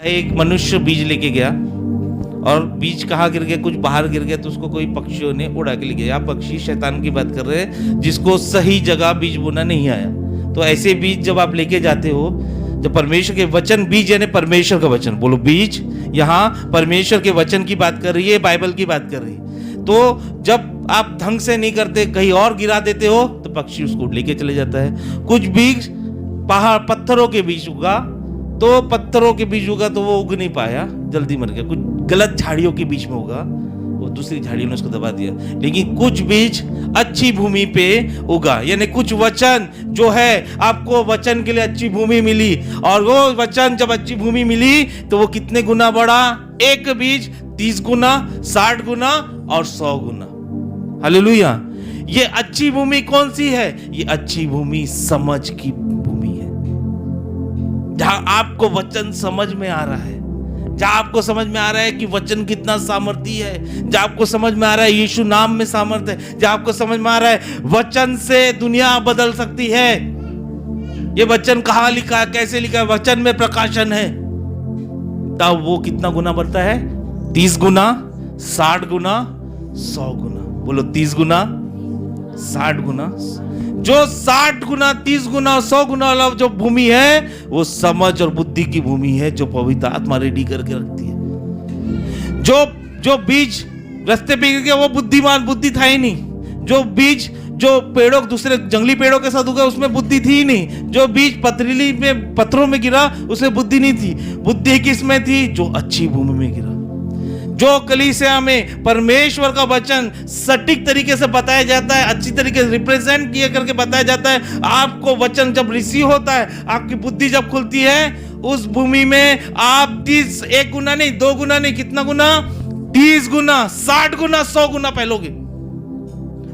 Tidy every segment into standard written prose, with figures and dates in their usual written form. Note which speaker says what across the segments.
Speaker 1: एक मनुष्य बीज लेके गया और बीज कहाँ गिर गया, कुछ बाहर गिर गया, तो उसको कोई पक्षियों ने उड़ा के ले गया। आप पक्षी शैतान की बात कर रहे हैं, जिसको सही जगह बीज बोना नहीं आया। तो ऐसे बीज जब आप लेके जाते हो, जब परमेश्वर के वचन, बीज यानी परमेश्वर का वचन, बोलो बीज, यहाँ परमेश्वर के वचन की बात कर रही है, बाइबल की बात कर रही है। तो जब आप ढंग से नहीं करते, कहीं और गिरा देते हो, तो पक्षी उसको लेके चले जाता है। कुछ बीज पहाड़ पत्थरों के बीच उगा, तो पत्थरों के बीच उगा तो वो उग नहीं पाया, जल्दी मर गया। कुछ गलत झाड़ियों के बीच में उगा, वो दूसरी झाड़ियों ने उसको दबा दिया। लेकिन कुछ बीज अच्छी भूमि पे उगा, यानी कुछ वचन जो है, आपको वचन के लिए अच्छी भूमि मिली, और वो वचन जब अच्छी भूमि मिली तो वो कितने गुना बढ़ा? एक बीज 30 गुना, 60 गुना और 100 गुना। हालेलुया। ये अच्छी भूमि कौन सी है? ये अच्छी भूमि समझ की भूमि है, जहां आपको वचन समझ में आ रहा है, जहां आपको समझ में आ रहा है कि वचन कितना सामर्थ्य है, जहां आपको समझ में आ रहा है यीशु नाम में सामर्थ्य है, जहां आपको समझ में आ रहा है वचन से दुनिया बदल सकती है। ये वचन कहां लिखा है, कैसे लिखा है? वचन में प्रकाशन है। तब वो कितना गुना बढ़ता है? 30 गुना, 60 गुना, 100 गुना। बोलो 30 गुना, 60 गुना। जो 60 गुना, 30 गुना और 100 गुना वाला जो भूमि है, वो समझ और बुद्धि की भूमि है, जो पवित्र आत्मा रेडी करके रखती है। जो बीज रास्ते पे गिर गया, वो बुद्धिमान बुद्धि था ही नहीं। जो बीज जो पेड़ों, दूसरे जंगली पेड़ों के साथ उगा, उसमें बुद्धि थी ही नहीं। जो बीज पथरीली में, पत्थरों में गिरा, उसमें बुद्धि नहीं थी। बुद्धि किसमें थी? जो अच्छी भूमि में गिरा। जो कलीसिया में परमेश्वर का वचन सटीक तरीके से बताया जाता है, अच्छी तरीके से रिप्रेजेंट किए करके बताया जाता है, आपको वचन जब रिसीव होता है, आपकी बुद्धि जब खुलती है, उस भूमि में आप 30, 1 गुना नहीं, 2 गुना नहीं, कितना गुना? 30 गुना, 60 गुना, 100 गुना पहलोगे।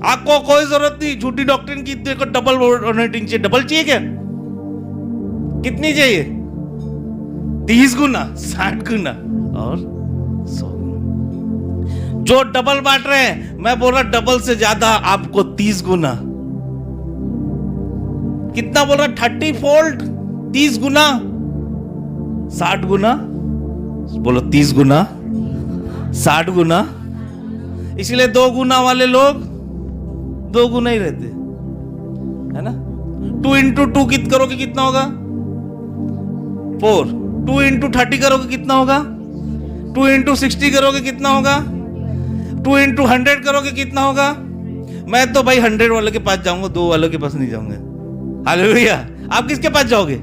Speaker 1: आपको कोई जरूरत नहीं झूठी डॉक्ट्रिन की, देखो डबल ऑर्डिनेटिंग चाहिए। डबल चाहिए क्या? कितनी चाहिए? 30 गुना, 60 गुना और 100 गुना। जो डबल बांट रहे हैं, मैं बोल रहा डबल से ज्यादा, आपको 30 गुना। कितना बोल रहा? 30 फोल्ड, 30 गुना, 60 गुना। बोलो 30 गुना, 60 गुना। इसलिए 2 गुना वाले लोग 2 गुना ही रहते, है ना? 2 into 2 करोगे कितना होगा? 4। 2 into 30 करोगे कितना होगा? 2 into 60 करोगे कितना होगा? 2 into 100 करोगे कितना होगा? मैं तो भाई 100 वाले के पास जाऊंगा, 2 वालों के पास नहीं जाऊंगा। हालेलुया। आप किसके पास जाओगे?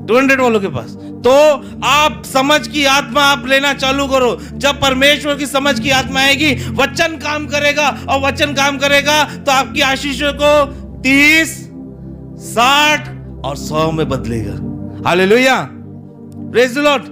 Speaker 1: 200 वालों के पास। तो आप समझ की आत्मा आप लेना चालू करो। जब परमेश्वर की समझ की आत्मा आएगी, वचन काम करेगा, और वचन काम करेगा तो आपकी आशीषों को 30, 60 और 100 में बदलेगा। हालेलुया। Praise the Lord.